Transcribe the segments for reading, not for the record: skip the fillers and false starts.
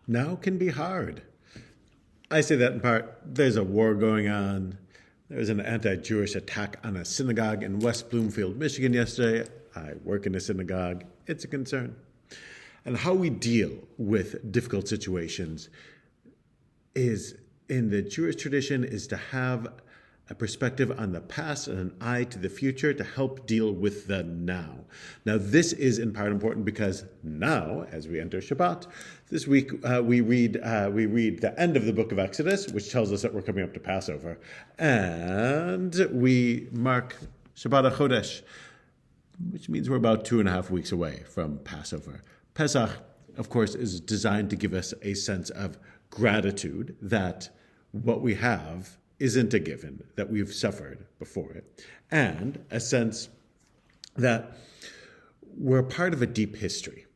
now can be hard. I say that in part, there's a war going on. There was an anti-Jewish attack on a synagogue in West Bloomfield, Michigan yesterday. I work in a synagogue. It's a concern. And how we deal with difficult situations is, in the Jewish tradition, is to have a perspective on the past and an eye to the future to help deal with the now. Now, this is in part important because now, as we enter Shabbat, this week we read the end of the book of Exodus, which tells us that we're coming up to Passover, and we mark Shabbat HaHodesh, which means we're about 2.5 weeks away from Passover. Pesach, of course, is designed to give us a sense of gratitude that what we have isn't a given, that we've suffered before it, and a sense that we're part of a deep history.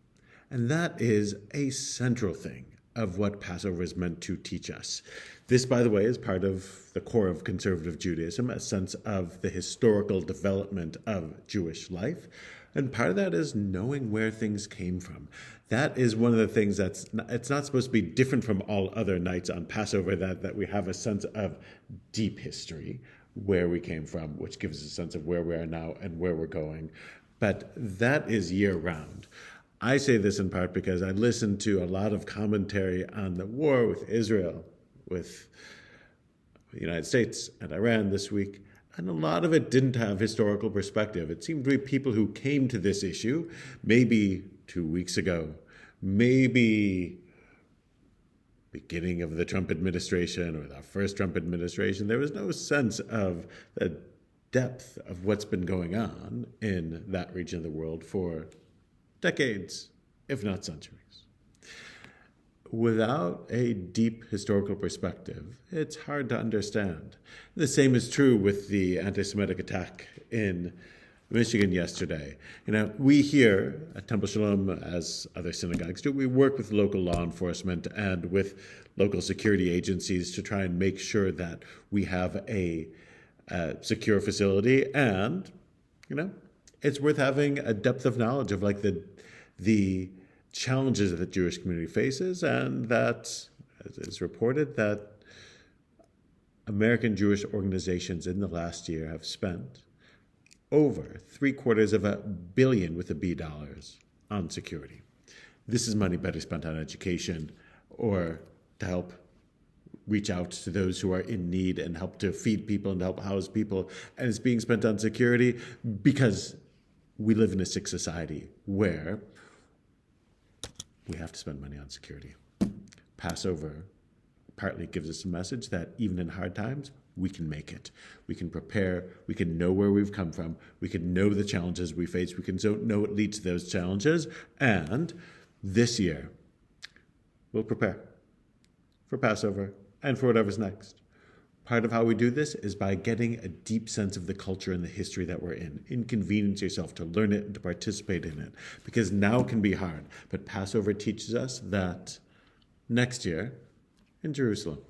And that is a central thing of what Passover is meant to teach us. This, by the way, is part of the core of conservative Judaism, a sense of the historical development of Jewish life. And part of that is knowing where things came from. That is one of the things it's not supposed to be different from all other nights on Passover, that we have a sense of deep history, where we came from, which gives us a sense of where we are now and where we're going. But that is year-round. I say this in part because I listened to a lot of commentary on the war with Israel, with the United States and Iran this week, and a lot of it didn't have historical perspective. It seemed to be people who came to this issue maybe 2 weeks ago, maybe beginning of the Trump administration or the first Trump administration. There was no sense of the depth of what's been going on in that region of the world for decades, if not centuries. Without a deep historical perspective, it's hard to understand. The same is true with the anti-Semitic attack in Michigan yesterday. We here at Temple Shalom, as other synagogues do, we work with local law enforcement and with local security agencies to try and make sure that we have a secure facility. And, it's worth having a depth of knowledge of the challenges that the Jewish community faces, and that, as is reported, that American Jewish organizations in the last year have spent over $750 million with a B dollars on security. This is money better spent on education or to help reach out to those who are in need and help to feed people and help house people. And it's being spent on security because we live in a sick society where we have to spend money on security. Passover partly gives us a message that even in hard times, we can make it. We can prepare. We can know where we've come from. We can know the challenges we face. We can know what leads to those challenges. And this year, we'll prepare for Passover and for whatever's next. Part of how we do this is by getting a deep sense of the culture and the history that we're in. Inconvenience yourself to learn it and to participate in it, because now can be hard. But Passover teaches us that next year in Jerusalem,